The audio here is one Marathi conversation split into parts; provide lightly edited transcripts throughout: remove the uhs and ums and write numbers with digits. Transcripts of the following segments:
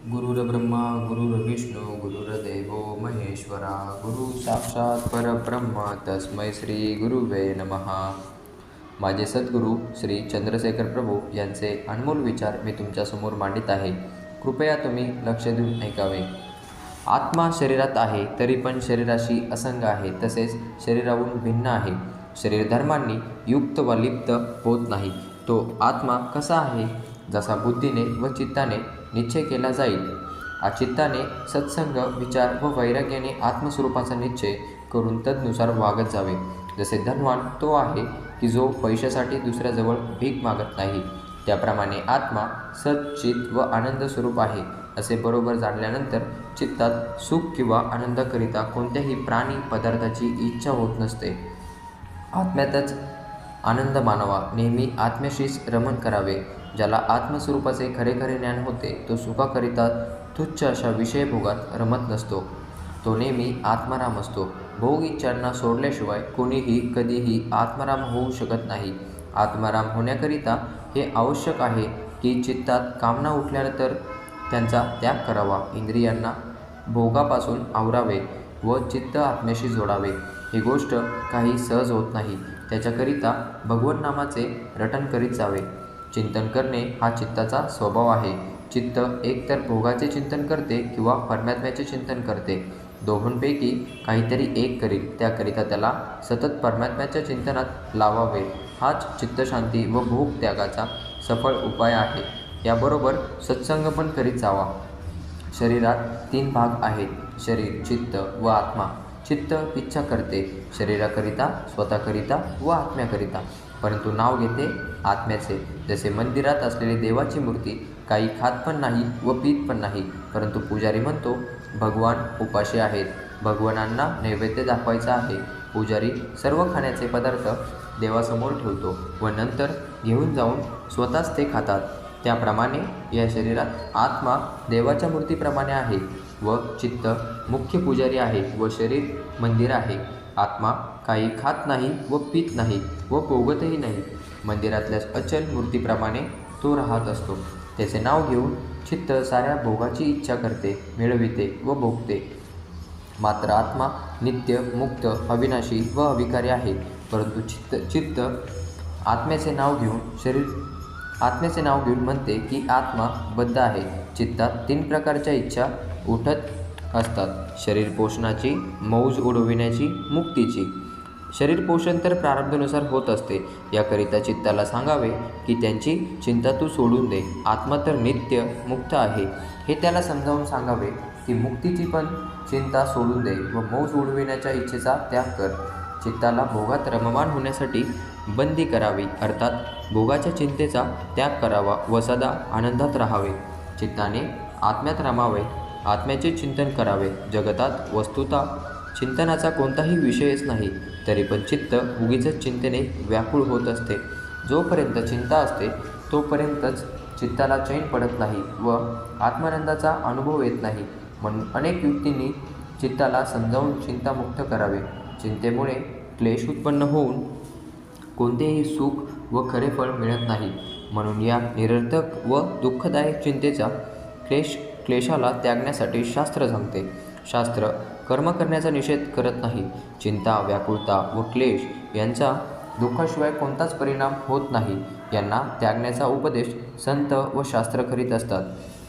गुरुर्ब्रह्मा गुरुर्विष्णू गुरुर्देवो महेश्वरा गुरु साक्षात परब्रह्म तस्मै श्री गुरुवे नमः. माझे सद्गुरू श्री चंद्रशेखर प्रभू यांचे अनमोल विचार मी तुमच्यासमोर मांडित आहे. कृपया तुम्ही लक्ष देऊन ऐकावे. आत्मा शरीरात आहे तरी पण शरीराशी असंग आहे, तसेच शरीराहून भिन्न आहे. शरीर धर्मांनी युक्त व लिप्त होत नाही. तो आत्मा कसा आहे? जसा बुद्धीने व चित्ताने निश्चय केला जाईल. चित्ताने सत्संग विचार व वैराग्याने आत्मस्वरूपाचा निश्चय करून तदनुसार वागत जावे. जसे धनवान तो आहे की जो पैशासाठी दुसऱ्याजवळ भीक मागत नाही, त्याप्रमाणे आत्मा सच्चित व आनंद स्वरूप आहे असे बरोबर जाणल्यानंतर चित्तात सुख किंवा आनंदाकरिता कोणत्याही प्राणी पदार्थाची इच्छा होत नसते. आत्म्यातच आनंद मानावा. नेहमी आत्म्याशीच रमण करावे. ज्याला आत्मस्वरूपाचे खरे खरे ज्ञान होते तो सुखाकरिता तुच्छ अशा विषयभोगात रमत नसतो. तो नेहमी आत्माराम असतो. भोग इच्छांना सोडल्याशिवाय कोणीही कधीही आत्माराम होऊ शकत नाही. आत्माराम होण्याकरिता हे आवश्यक आहे की चित्तात कामना उठल्यानंतर त्यांचा त्याग करावा. इंद्रियांना भोगापासून आवरावे व चित्त आत्म्याशी जोडावे. ही गोष्ट काही सहज होत नाही. त्याच्याकरिता भगवत नामाचे रटन करीत जावे. चिंतन करणे हा चित्ताचा स्वभाव आहे. चित्त एकतर भोगाचे चिंतन करते किंवा परमात्म्याचे चिंतन करते. दोहोंपैकी काहीतरी एक करील. त्याकरिता त्याला सतत परमात्म्याच्या चिंतनात लावावे. हाच चित्तशांती व भोग त्यागाचा सफळ उपाय आहे. याबरोबर सत्संग पण करीत जावा. शरीरात 3 भाग आहेत, शरीर, चित्त व आत्मा. चित्त इच्छा करते शरीराकरिता, स्वतःकरिता व आत्म्याकरिता, परंतु नाव घेते आत्म्याचे. जसे मंदिरात असलेली देवाची मूर्ती काही खात पण नाही व पीत पण नाही, परंतु पुजारी म्हणतो भगवान उपाशी आहेत, भगवानांना नैवेद्य दाखवायचा आहे. पुजारी सर्व खाण्याचे पदार्थ देवासमोर ठेवतो व नंतर घेऊन जाऊन स्वतःच ते खातात. त्याप्रमाणे या शरीरात आत्मा देवाच्या मूर्तीप्रमाणे आहे व चित्त मुख्य पुजारी आहे व शरीर मंदिर आहे. आत्मा काही खात नाही व पीत नाही व भोगतही नाही. मंदिरातल्या अचल मूर्तीप्रमाणे तो राहत असतो. त्याचे नाव घेऊन चित्त साऱ्या भोगाची इच्छा करते, मिळविते व भोगते. मात्र आत्मा नित्य, मुक्त, अविनाशी व अविकारी आहे. परंतु चित्त आत्म्याचे नाव घेऊन म्हणते की आत्मा बद्ध आहे. चित्तात 3 प्रकारच्या इच्छा उठत असतात. शरीर पोषणाची, मौज उडविण्याची, मुक्तीची. शरीर पोषण तर प्रारब्धानुसार होत असते. याकरिता चित्ताला सांगावे की त्यांची चिंता तू सोडून दे. आत्मा तर नित्य मुक्त आहे हे त्याला समजावून सांगावे की मुक्तीची पण चिंता सोडून दे व मौज उडविण्याच्या इच्छेचा त्याग कर. चित्ताला भोगात रममाण होण्यासाठी बंदी करावी, अर्थात भोगाच्या चिंतेचा त्याग करावा व सदा आनंदात राहावे. चित्ताने आत्म्यात रमावे, आत्म्याचे चिंतन करावे. जगतात वस्तुता चिंतनाचा कोणताही विषयच नाही, तरी पण चित्त उगीचच चिंतेने व्याकुळ होत असते. जोपर्यंत चिंता असते तोपर्यंतच चित्ताला चैन पडत नाही व आत्मानंदाचा अनुभव येत नाही. म्हणून अनेक युक्तींनी चित्ताला समजावून चिंतामुक्त करावे. चिंतेमुळे क्लेश उत्पन्न होऊन कोणतेही सुख व खरे फळ मिळत नाही. म्हणून या निरर्थक व दुःखदायक चिंतेचा क्लेशाला त्यागण्यासाठी शास्त्र सांगते. शास्त्र कर्म करण्याचा निषेध करत नाही. चिंता, व्याकुळता व क्लेश यांचा दुःखाशिवाय कोणताच परिणाम होत नाही. यांना त्यागण्याचा उपदेश संत व शास्त्र करीत असतात.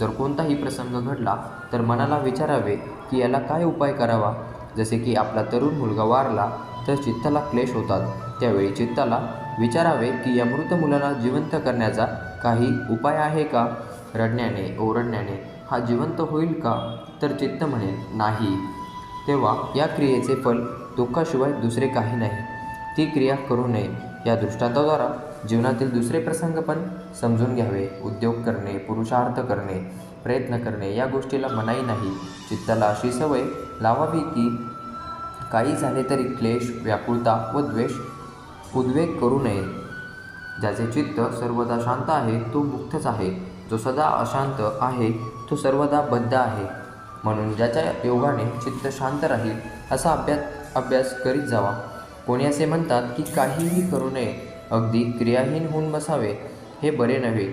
जर कोणताही प्रसंग घडला तर मनाला विचारावे की याला काय उपाय करावा. जसे की आपला तरुण मुलगा वारला तर चित्ताला क्लेश होतात. त्यावेळी चित्ताला विचारावे की या मृत मुलाला जिवंत करण्याचा काही उपाय आहे का? रडण्याने, ओरडण्याने हा जिवंत होईल का? तर चित्त म्हणेल नाही. तेव्हा या क्रियेचे फल दुःखाशिवाय दुसरे काही नाही. ती क्रिया करू नये. या दृष्टांताद्वारा जीवनातील दुसरे प्रसंग पण समजून घ्यावे. उद्योग करणे, पुरुषार्थ करणे, प्रयत्न करणे या गोष्टीला मनाई नाही. चित्ताला अशी सवय लावावी की काही झाले तरी क्लेश, व्याकुळता व उद्वेग करू नये. ज्याचे चित्त सर्वदा शांत आहे तो मुक्तच आहे. जो सदा अशांत आहे तो सर्वदा बद्ध आहे. म्हणून ज्याच्या योगाने चित्त शांत राहील असा अभ्यास करीत जावा. कोणी असे म्हणतात की काहीही करू नये, अगदी क्रियाहीन होऊन बसावे, हे बरे नव्हे.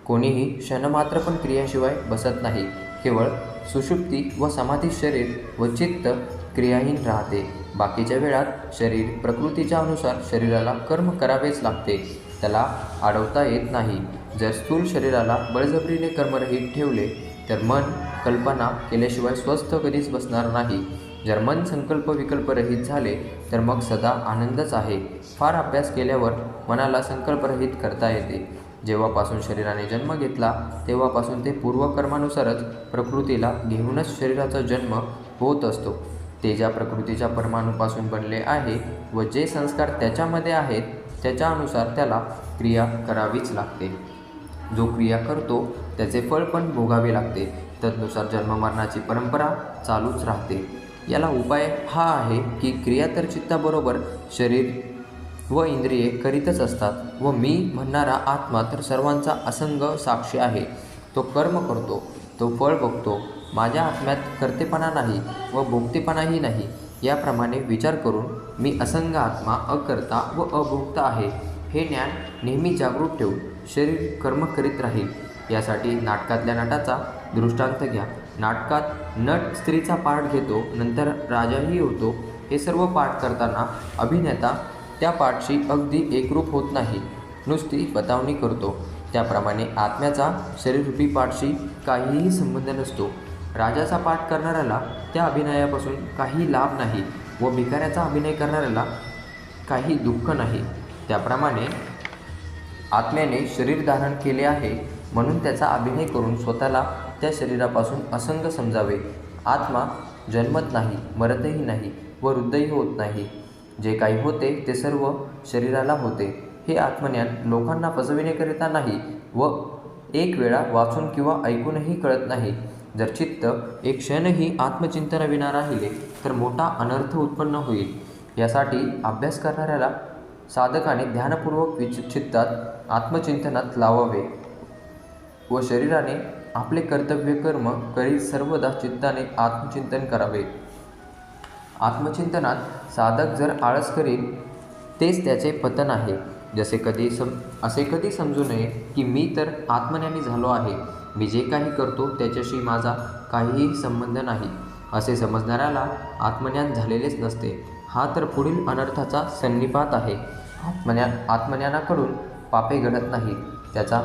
कोणीही क्षणमात्र पण क्रियाशिवाय बसत नाही. केवळ सुषुप्ती व समाधी शरीर व चित्त क्रियाहीन राहते. बाकीच्या वेळात शरीर प्रकृतीच्या अनुसार शरीराला कर्म करावेच लागते, त्याला अडवता येत नाही. जर स्थूल शरीराला बळजबरीने कर्मरहित ठेवले तर मन कल्पना केल्याशिवाय स्वस्थ कधीच बसणार नाही. जर मन संकल्प विकल्परहित झाले तर मग सदा आनंदच आहे. फार अभ्यास केल्यावर मनाला संकल्परहित करता येते. जेव्हापासून शरीराने जन्म घेतला तेव्हापासून ते पूर्वकर्मानुसारच प्रकृतीला घेऊनच शरीराचा जन्म होत असतो. ते ज्या प्रकृतीच्या परमाणूपासून बनले आहे व जे संस्कार त्याच्यामध्ये आहेत त्याच्या अनुसार त्याला क्रिया करावीच लागते. जो क्रिया करतो त्याचे फळ पण भोगावे लागते. तदनुसार जन्ममरणाची परंपरा चालूच राहते. याला उपाय हा आहे की क्रिया तर चित्ताबरोबर शरीर व इंद्रिये करीतच असतात व मी म्हणणारा आत्मा तर सर्वांचा असंग साक्षी आहे. तो कर्म करतो, तो फळ भोगतो. माझ्या आत्म्यात कर्तेपणा नाही व भोगतेपणाही नाही. याप्रमाणे विचार करून मी असंग आत्मा, अकर्ता व अभोक्ता आहे हे ज्ञान नेहमी जागृत ठेवून शरीर कर्म करीत राहील. यासाठी नाटकातल्या नटाचा दृष्टांत घ्या. नाटकात नट स्त्रीचा पाठ घेतो, नंतर राजाही होतो. हे सर्व पाठ करताना अभिनेता त्या पाठशी अगदी एकरूप होत नाही, नुसती बतावणी करतो. त्याप्रमाणे आत्म्याचा शरीररूपी पाठशी काहीही संबंध नसतो. राजाचा पाठ करणाऱ्याला त्या अभिनयापासून काही लाभ नाही व भिकाऱ्याचा अभिनय करणाऱ्याला काही दुःख नाही. त्याप्रमाणे आत्म्याने शरीर धारण केले आहे म्हणून त्याचा अभिनय करून स्वतःला त्या शरीरापासून असंग समजावे. आत्मा जन्मत नाही, मरतही नाही व वृद्धही होत नाही. जे काही होते ते सर्व शरीराला होते. हे आत्मज्ञान लोकांना फसविण्याकरिता नाही व एक वेळा वाचून किंवा ऐकूनही कळत नाही. जर चित्त एक क्षणही आत्मचिंतनाविना राहिले तर मोठा अनर्थ उत्पन्न होईल. यासाठी अभ्यास करणाऱ्याला साधकाने ध्यानपूर्वक चित्तात आत्मचिंतनात लावावे व शरीराने आपले कर्तव्य कर्म करीत सर्वदा चित्ताने आत्मचिंतन करावे. आत्मचिंतनात साधक जर आळस करील तेच त्याचे पतन आहे. असे कधी समजू नये की मी तर आत्मज्ञानी झालो आहे, मी जे काही करतो त्याच्याशी माझा काहीही संबंध नाही. असे समजणाऱ्याला आत्मज्ञान झालेलेच नसते. हा तर पुढील अनर्थाचा सन्निपात आहे. आत्मज्ञानाकडून पापे घडत नाहीत. त्याचा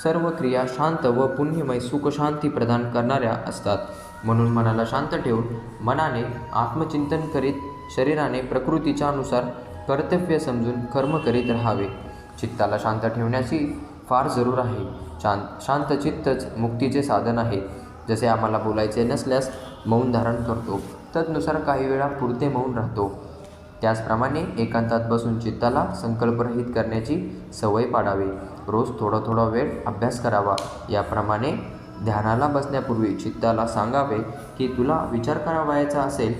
सर्व क्रिया शांत व पुण्यमय सुखशांती प्रदान करणाऱ्या असतात. म्हणून मनाला शांत ठेवून मनाने आत्मचिंतन करीत शरीराने प्रकृतीच्या अनुसार कर्तव्य समजून कर्म करीत राहावे. चित्ताला शांत ठेवण्याची फार जरूर आहे. शांत चित्तच मुक्तीचे साधन आहे. जसे आम्हाला बोलायचे नसल्यास मौन धारण करतो, तदनुसार काही वेळा पुरते मौन राहतो. त्याचप्रमाणे एकांतात बसून चित्ताला संकल्परहित करण्याची सवय पाडावी. रोज थोडा वेळ अभ्यास करावा. याप्रमाणे ध्यानाला बसण्यापूर्वी चित्ताला सांगावे की तुला विचार करावयाचा असेल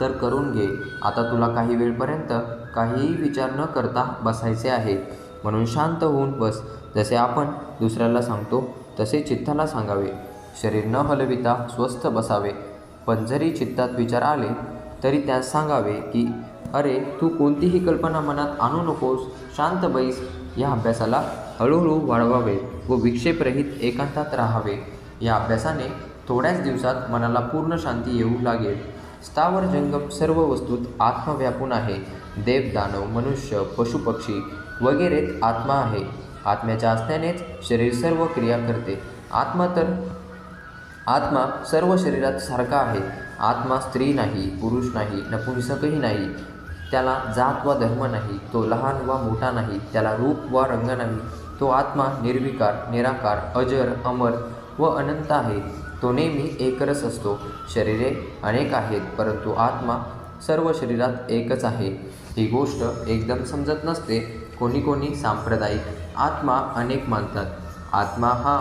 तर करून घे. आता तुला काही वेळपर्यंत काहीही विचार न करता बसायचे आहे, म्हणून शांत होऊन बस. जसे आपण दुसऱ्याला सांगतो तसे चित्ताला सांगावे. शरीर न हलविता स्वस्थ बसावे. पण जरी चित्तात विचार आले तरी त्यास सांगावे की अरे तू कोणतीही कल्पना मनात आणू नकोस, शांत बैस. या अभ्यासाला हळूहळू वाढवावे व विक्षेपरहित एकांतात राहावे. या अभ्यासाने थोड्याच दिवसात मनाला पूर्ण शांती येऊ लागेल. स्थावर जंगम सर्व वस्तूत आत्मा व्यापून आहे. देव, दानव, मनुष्य, पशुपक्षी वगैरेत आत्मा आहे. आत्म्याच्या असण्यानेच शरीर सर्व क्रिया करते. आत्मा सर्व शरीरात सारखा आहे. आत्मा स्त्री नाही, पुरुष नाही, नपुंसकही नाही. त्याला जात वा धर्म नाही. तो लहान वा मोठा नाही. त्याला रूप वा रंग नाही. तो आत्मा निर्विकार, निराकार, अजर, अमर व अनंत आहे. तो नेहमी एकरस असतो. शरीरे अनेक आहेत परंतु आत्मा सर्व शरीरात एकच आहे. ही गोष्ट एकदम समजत नसते. कोणी सांप्रदायिक आत्मा अनेक मानतात. आत्मा हा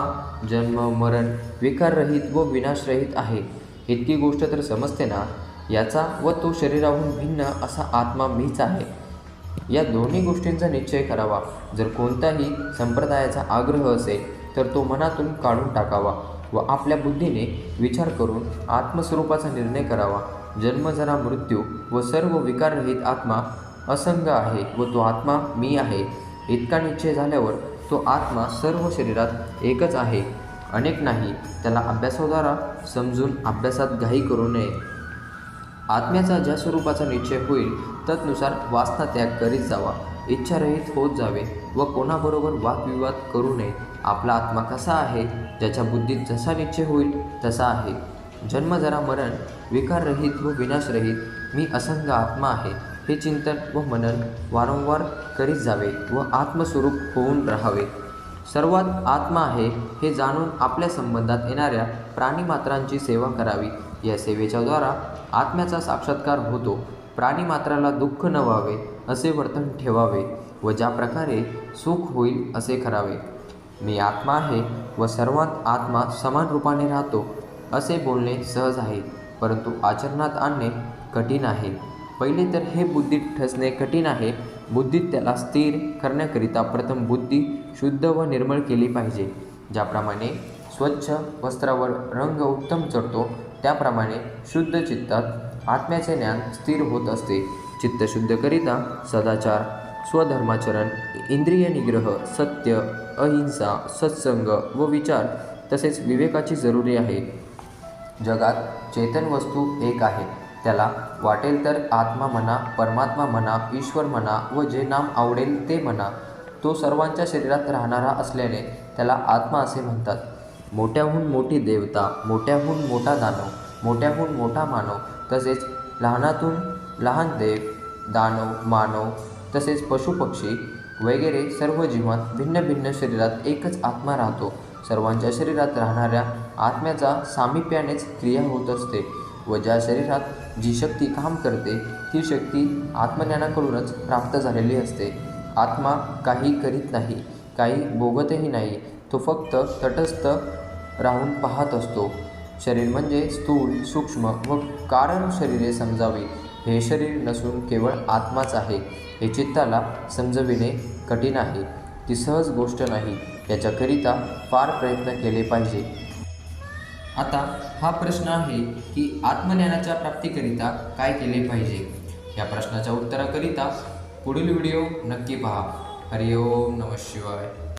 जन्म मरण विकाररहित व विनाशरहित आहे. इतकी गोष्ट तर समजते ना. याचा व तो शरीराहून भिन्न असा आत्मा मीच आहे. या दोन्ही गोष्टींचा निश्चय करावा. जर कोणताही संप्रदायाचा आग्रह असेल तर तो मनातून काढून टाकावा व आपल्या बुद्धीने विचार करून आत्मस्वरूपाचा निर्णय करावा. जन्म, जरा, मृत्यू व सर्व विकाररहित आत्मा असंग आहे व तो आत्मा मी आहे. इतका निश्चय झाल्यावर तो आत्मा सर्व शरीरात एकच आहे अनेक नाही, त्याला अभ्यासाद्वारा समजून अभ्यासात घाई करू नये. आत्म्याचा ज्या स्वरूपाचा निश्चय होईल तदनुसार वासना त्याग करीत जावा, इच्छारहित होत जावे व कोणाबरोबर वादविवाद करू नये. आपला आत्मा कसा आहे, ज्याच्या बुद्धीत जसा निश्चय होईल तसा आहे. जन्म जरा मरण, विकाररहित व विनाशरहित मी असंग आत्मा आहे, हे चिंतन व मनन वारंवार करीत जावे व आत्मस्वरूप होऊन राहावे. सर्वात आत्मा आहे हे जाणून आपल्या संबंधात येणाऱ्या प्राणीमात्रांची सेवा करावी. या सेवेच्या द्वारा आत्म्याचा साक्षात्कार होतो. प्राणीमात्राला दुःख न व्हावे असे वर्तन ठेवावे व ज्या प्रकारे सुख होईल असे करावे. मी आत्मा आहे व सर्वात आत्मा समान रूपाने राहतो असे बोलणे सहज आहे, परंतु आचरणात आणणे कठीण आहे. पहिले तर हे बुद्धीत ठसणे कठीण आहे. बुद्धीत त्याला स्थिर करण्याकरिता प्रथम बुद्धी शुद्ध व निर्मळ केली पाहिजे. ज्याप्रमाणे स्वच्छ वस्त्रावर रंग उत्तम चढतो, त्याप्रमाणे शुद्ध चित्तात आत्म्याचे ज्ञान स्थिर होत असते. चित्त शुद्ध करिता सदाचार, स्वधर्माचरण, इंद्रिय निग्रह, सत्य, अहिंसा, सत्संग व विचार तसेच विवेकाची जरुरी आहे. जगात चेतन वस्तू एक आहे. त्याला वाटेल तर आत्मा म्हणा, परमात्मा म्हणा, ईश्वर म्हणा व जे नाम आवडेल ते म्हणा. तो सर्वांच्या शरीरात राहणारा असल्याने त्याला आत्मा असे म्हणतात. मोठ्याहून मोठी देवता, मोठ्याहून मोठा दानव, मोठ्याहून मोठा मानव, तसेच लहानातून लहान देव, दानव, मानव तसेच पशुपक्षी वगैरे सर्व जीवांत भिन्न भिन्न शरीरात एकच आत्मा राहतो. सर्वांच्या शरीरात राहणाऱ्या आत्म्याचा सामिप्यानेच क्रिया होत असते व ज्या शरीरात जी शक्ती काम करते ती शक्ती आत्मज्ञानाकडूनच प्राप्त झालेली असते. आत्मा काही करीत नाही, काही भोगतही नाही. तो फक्त तटस्थ राहून पाहत असतो. शरीर म्हणजे स्थूल, सूक्ष्म व कारण शरीरे समजावी. हे शरीर नसून केवळ आत्माच आहे हे चित्ताला समजविणे कठीण आहे. ती सहज गोष्ट नाही. याच्याकरिता फार प्रयत्न केले पाहिजे. आता हा प्रश्न आहे की आत्मज्ञानाच्या प्राप्तीकरिता काय केले पाहिजे. या प्रश्नाच्या उत्तराकरिता पुढील व्हिडिओ नक्की पहा. हरि ओम नमः शिवाय.